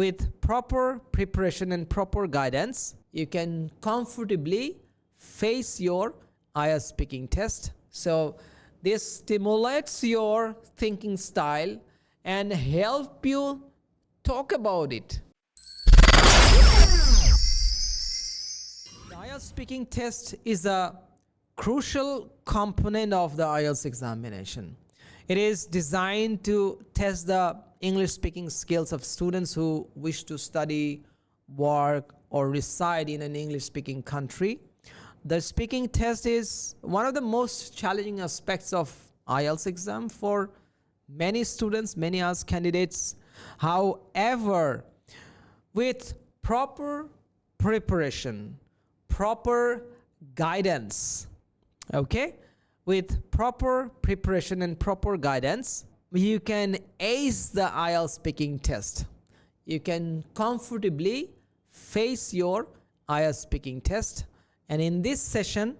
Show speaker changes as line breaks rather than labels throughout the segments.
with proper preparation and proper guidance, you can comfortably face your IELTS speaking test. So this stimulates your thinking style and help you talk about it. The IELTS speaking test is a crucial component of the IELTS examination. It is designed to test the English speaking skills of students who wish to study, work, or reside in an English speaking country. The speaking test is one of the most challenging aspects of IELTS exam for many students, many IELTS candidates. However, with proper preparation, proper guidance, with proper preparation and proper guidance, you can ace the IELTS speaking test. You can comfortably face your IELTS speaking test. And in this session,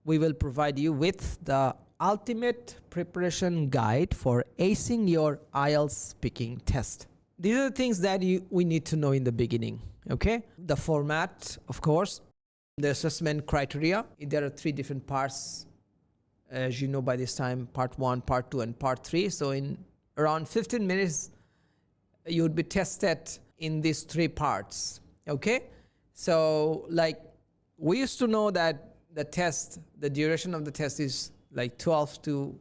we will provide you with the ultimate preparation guide for acing your IELTS speaking test. These are the things that we need to know in the beginning. The format, of course, the assessment criteria. There are 3 different parts, as you know by this time: part 1, part 2, and part 3. So in around 15 minutes, you would be tested in these 3 parts. So like we used to know that the duration of the test is like 12 to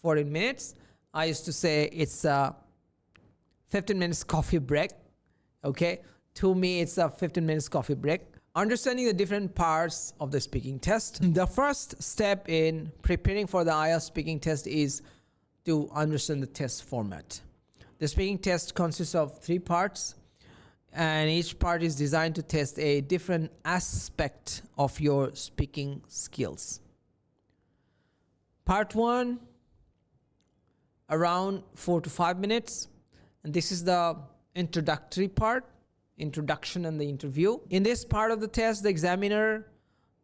14 minutes. I used to say it's a 15 minutes coffee break. To me, it's a 15 minutes coffee break. Understanding the different parts of the speaking test. The first step in preparing for the IELTS speaking test is to understand the test format. The speaking test consists of 3 parts, and each part is designed to test a different aspect of your speaking skills. Part 1, around 4 to 5 minutes, and this is the introductory part, introduction and the interview. In this part of the test, the examiner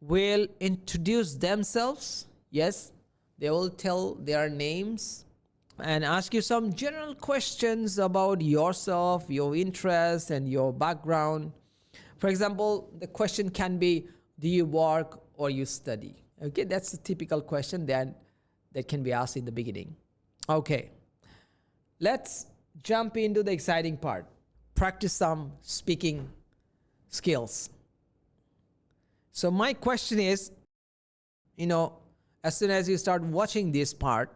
will introduce themselves. Yes, they will tell their names and ask you some general questions about yourself, your interests, and your background. For example, the question can be, do you work or you study? That's a typical question that can be asked in the beginning. Let's jump into the exciting part. Practice some speaking skills. So my question is, as soon as you start watching this part,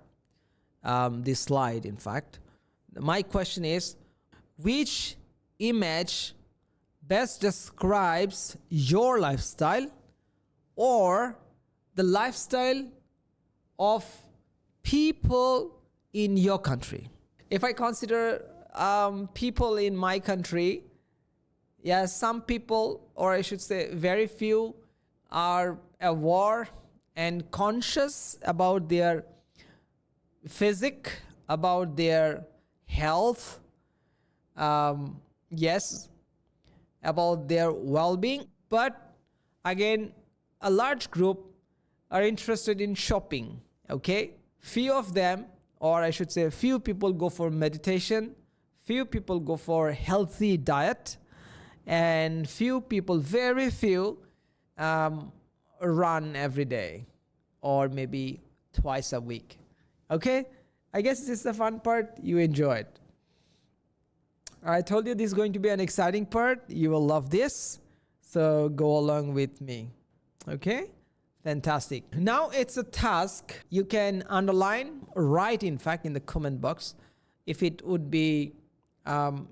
this slide, in fact, my question is, which image best describes your lifestyle or the lifestyle of people in your country? If I consider people in my country, some people, or I should say very few, are aware and conscious about their physique, about their health, about their well-being. But again, a large group are interested in shopping. Few of them, or I should say few people, go for meditation. Few people go for healthy diet, and few people, very few, run every day or maybe twice a week. I guess this is the fun part. You enjoy it. I told you this is going to be an exciting part. You will love this. So go along with me. Fantastic. Now it's a task. You can underline, write, in fact, in the comment box. If it would be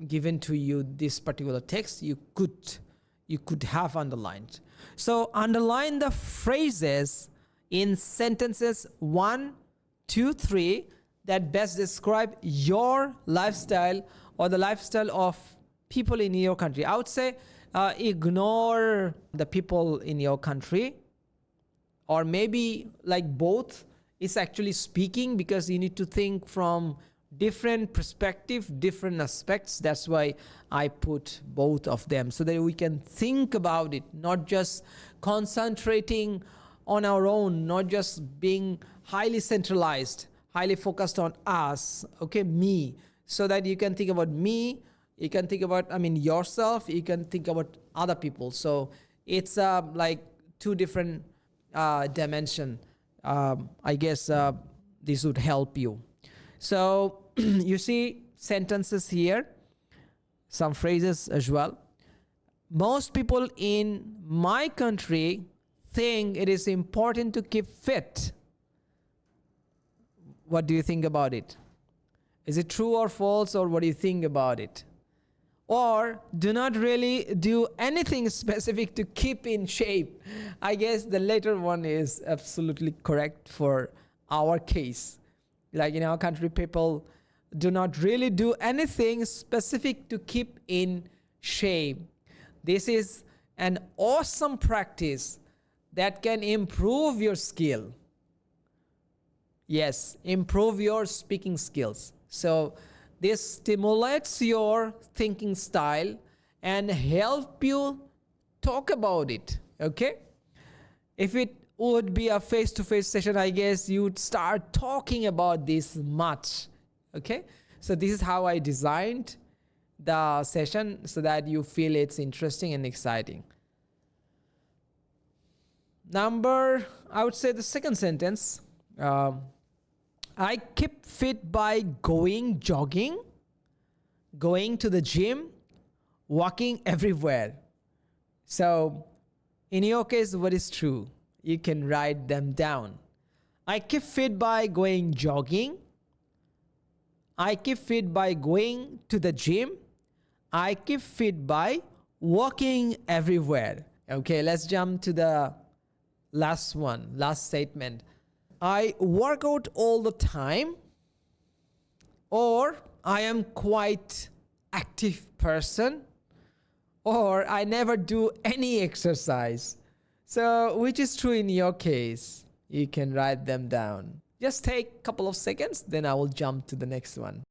given to you this particular text, you could have underlined. So underline the phrases in sentences 1, 2, 3 that best describe your lifestyle or the lifestyle of people in your country. I would say ignore the people in your country, or maybe like both. It's actually speaking, because you need to think from different perspective, different aspects. That's why I put both of them, so that we can think about it, not just concentrating on our own, not just being highly centralized, highly focused on us, me, so that you can think about me, You can think about, yourself. You can think about other people. So it's like two different dimension. I guess this would help you. So you see sentences here, some phrases as well. Most people in my country think it is important to keep fit. What do you think about it? Is it true or false, or what do you think about it? Or do not really do anything specific to keep in shape. I guess the latter one is absolutely correct for our case. Like in our country, people do not really do anything specific to keep in shape. This is an awesome practice that can improve your skill. Yes, improve your speaking skills. So this stimulates your thinking style and help you talk about it. Okay? If it would be a face-to-face session, I guess you would start talking about this much. Okay? So this is how I designed the session so that you feel it's interesting and exciting. I would say the second sentence. I keep fit by going jogging, going to the gym, walking everywhere. So in your case, what is true? You can write them down. I keep fit by going jogging. I keep fit by going to the gym. I keep fit by walking everywhere. Okay, let's jump to the last statement. I work out all the time, or I am quite active person, or I never do any exercise. So which is true in your case? You can write them down. Just take a couple of seconds, then I will jump to the next one.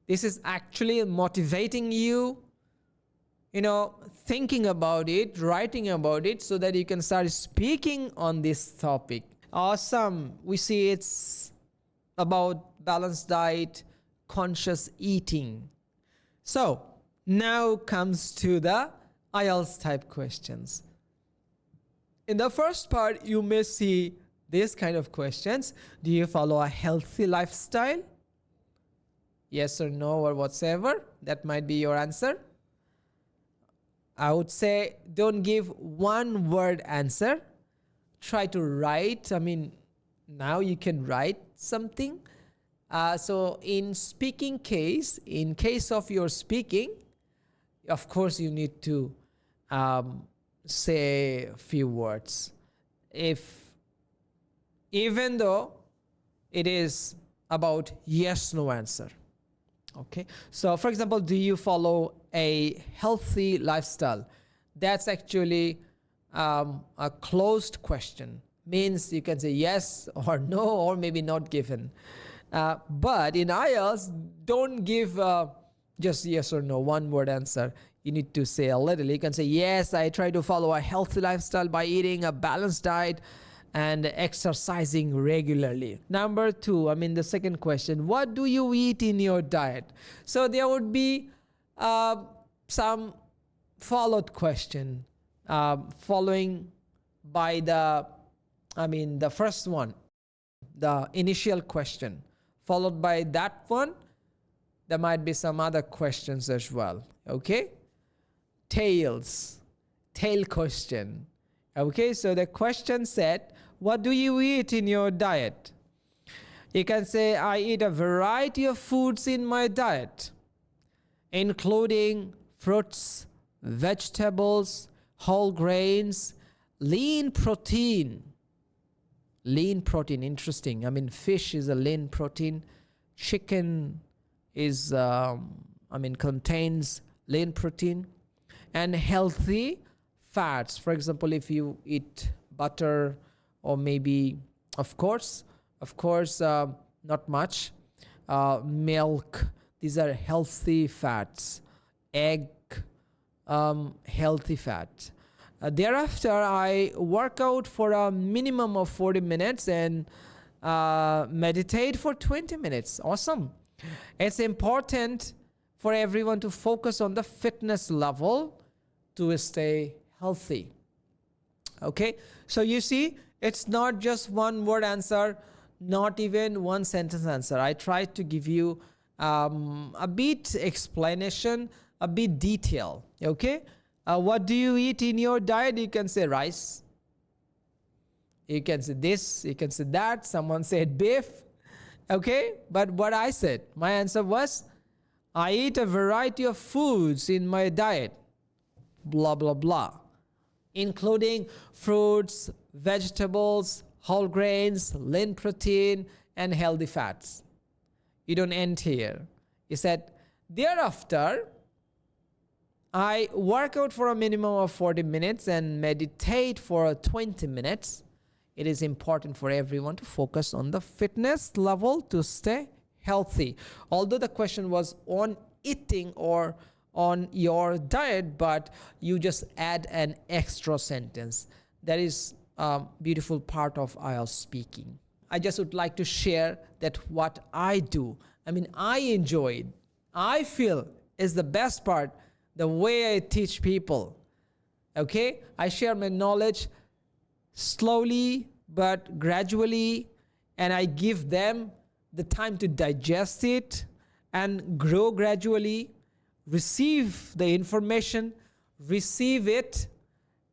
This is actually motivating you, thinking about it, writing about it, so that you can start speaking on this topic. Awesome. We see it's about balanced diet, conscious eating. So now comes to the IELTS type questions. In the first part, you may see this kind of questions. Do you follow a healthy lifestyle? Yes or no or whatsoever. That might be your answer. I would say don't give one word answer. Try to write. Now you can write something. So in case of your speaking, of course you need to say a few words. Even though it is about yes/no answer. Okay. So for example, do you follow a healthy lifestyle? That's actually a closed question. Means you can say yes or no, or maybe not given. But in IELTS, don't give just yes or no, one word answer. You need to say a little. You can say, yes, I try to follow a healthy lifestyle by eating a balanced diet and exercising regularly. Number 2, the second question, what do you eat in your diet? So there would be some followed question following by the first one, the initial question. Followed by that one, there might be some other questions as well. Okay? Tail question. Okay, so the question said, what do you eat in your diet? You can say, I eat a variety of foods in my diet, including fruits, vegetables, whole grains, lean protein. Lean protein, interesting. Fish is a lean protein. Chicken is, contains lean protein. And healthy fats. For example, if you eat butter, or maybe, of course, not much. Milk, these are healthy fats. Egg, healthy fat. Thereafter, I work out for a minimum of 40 minutes and meditate for 20 minutes. Awesome. It's important for everyone to focus on the fitness level to stay healthy. Okay, so you see, it's not just one word answer, not even one sentence answer. I tried to give you a bit explanation, a bit detail. Okay, what do you eat in your diet? You can say rice. You can say this, you can say that. Someone said beef. Okay, but what I said, my answer was, I eat a variety of foods in my diet, blah, blah, blah, including fruits, vegetables, whole grains, lean protein, and healthy fats. You don't end here. You said, thereafter, I work out for a minimum of 40 minutes and meditate for 20 minutes. It is important for everyone to focus on the fitness level to stay healthy. Although the question was on eating or on your diet, but you just add an extra sentence. That is a beautiful part of IELTS speaking. I just would like to share that what I do, I enjoy it. I feel is the best part, the way I teach people. Okay, I share my knowledge slowly but gradually, and I give them the time to digest it and grow gradually, receive the information, receive it,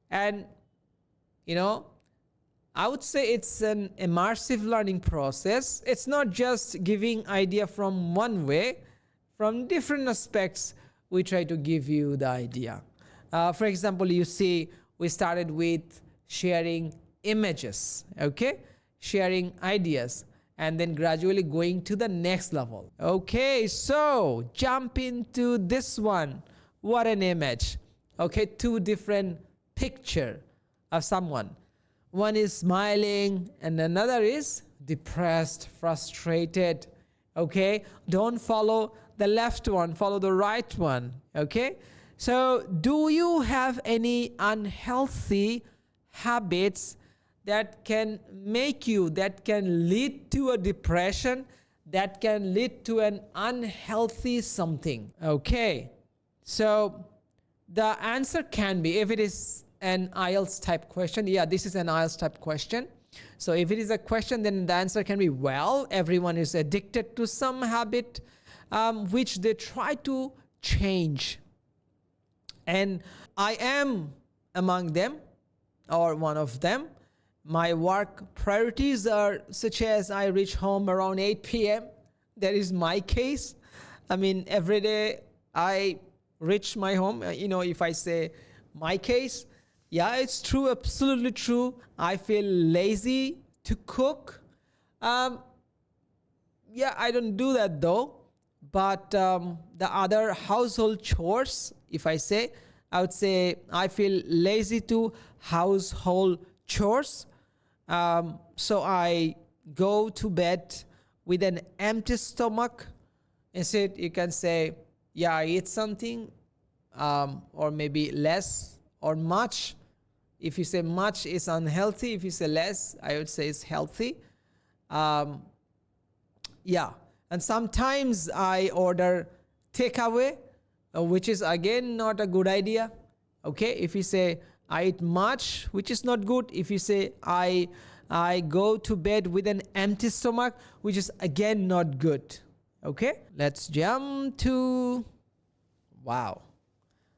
and I would say it's an immersive learning process. It's not just giving idea from one way, from different aspects we try to give you the idea. For example, you see we started with sharing images, okay, sharing ideas, and then gradually going to the next level. Okay, so jump into this one. What an image. Okay, two different picture of someone. One is smiling and another is depressed, frustrated. Okay, don't follow the left one, follow the right one. Okay, so do you have any unhealthy habits that can make you, that can lead to a depression, that can lead to an unhealthy something? Okay, so the answer can be, if it is an IELTS type question, yeah, this is an IELTS type question. So if it is a question, then the answer can be, well, everyone is addicted to some habit which they try to change. And I am among them, or one of them. My work priorities are such as I reach home around 8 p.m. That is my case. Every day I reach my home. If I say my case, yeah, it's true, absolutely true. I feel lazy to cook. Yeah, I don't do that though. But the other household chores, if I say, I would say I feel lazy to household chores. So I go to bed with an empty stomach. Instead, you can say, yeah, I eat something, or maybe less or much. If you say much is unhealthy, if you say less, I would say it's healthy. Yeah, and sometimes I order takeaway, which is again not a good idea. Okay, if you say I eat much, which is not good. If you say I go to bed with an empty stomach, which is again not good. Okay, let's jump to, wow,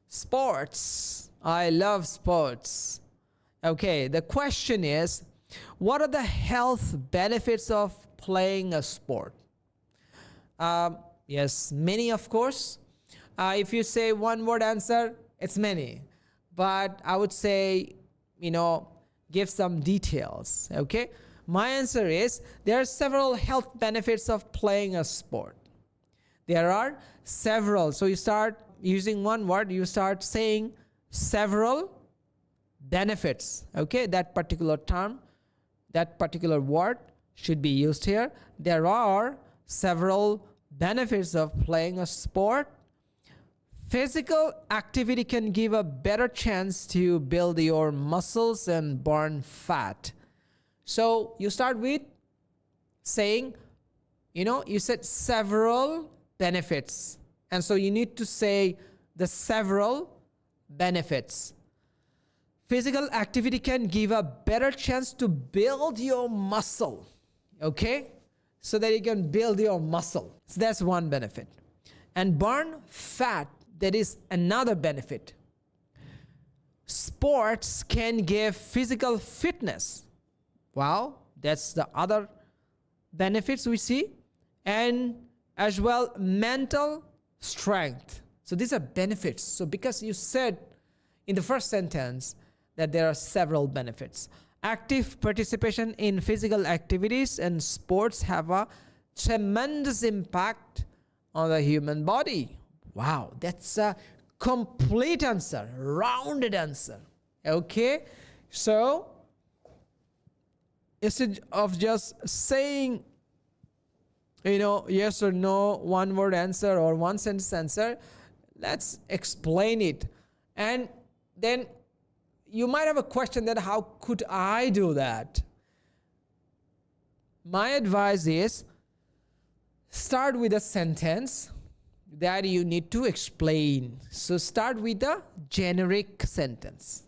sports. I love sports. Okay, the question is, what are the health benefits of playing a sport? Yes, many, of course. If you say one word answer, it's many. But I would say, give some details. Okay, my answer is, there are several health benefits of playing a sport. There are several. So you start using one word, you start saying several benefits. Okay, that particular term, that particular word should be used here. There are several benefits of playing a sport. Physical activity can give a better chance to build your muscles and burn fat. So you start with saying, you said several benefits. And so you need to say the several benefits. Physical activity can give a better chance to build your muscle. Okay? So that you can build your muscle. So that's one benefit. And burn fat, that is another benefit. Sports can give physical fitness. Wow, that's the other benefits we see. And as well, mental strength. So these are benefits. So because you said in the first sentence that there are several benefits. Active participation in physical activities and sports have a tremendous impact on the human body. Wow, that's a complete answer, rounded answer. Okay, so instead of just saying, yes or no, one word answer or one sentence answer, let's explain it. And then you might have a question that how could I do that? My advice is start with a sentence that you need to explain. So start with a generic sentence.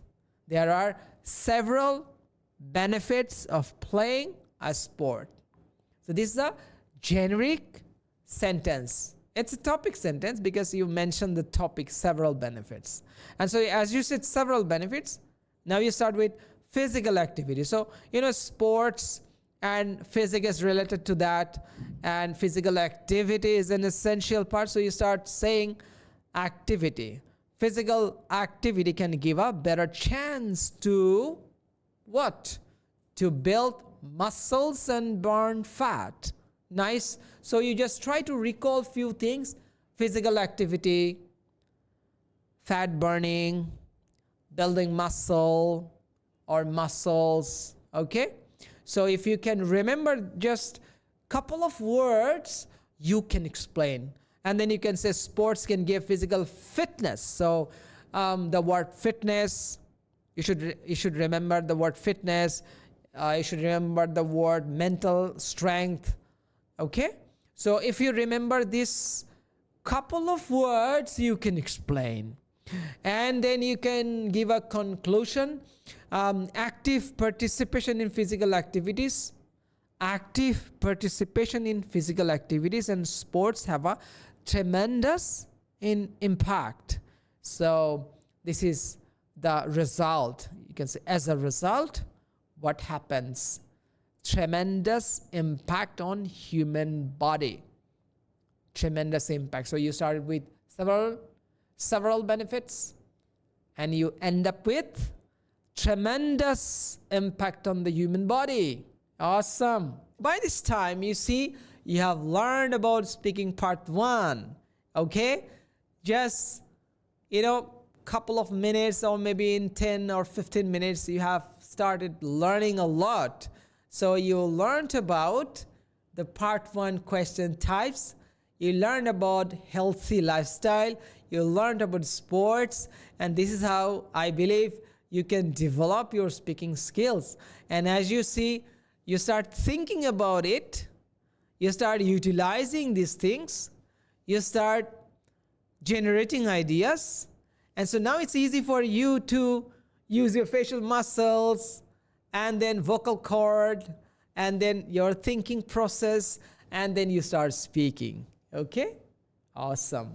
There are several benefits of playing a sport. So this is a generic sentence. It's a topic sentence because you mentioned the topic, several benefits. And so as you said several benefits, now you start with physical activity. So, sports and physics is related to that, and physical activity is an essential part. So you start saying activity. Physical activity can give a better chance to what? To build muscles and burn fat. Nice. So you just try to recall few things. Physical activity, fat burning, building muscle or muscles. Okay. So if you can remember just couple of words, you can explain. And then you can say sports can give physical fitness. So the word fitness, you should remember the word fitness. You should remember the word mental strength. Okay. So if you remember this couple of words, you can explain. And then you can give a conclusion. Active participation in physical activities. Active participation in physical activities and sports have a tremendous impact. So this is the result. You can say as a result, what happens? Tremendous impact on human body. Tremendous impact. So you started with several benefits and you end up with tremendous impact on the human body. Awesome. By this time, you see, you have learned about speaking part 1. Okay? Just, couple of minutes or maybe in 10 or 15 minutes, you have started learning a lot. So you learned about the part 1 question types. You learned about healthy lifestyle. You learned about sports. And this is how I believe you can develop your speaking skills. And as you see, you start thinking about it. You start utilizing these things. You start generating ideas. And so now it's easy for you to use your facial muscles and then vocal cord and then your thinking process, and then you start speaking. Okay? Awesome.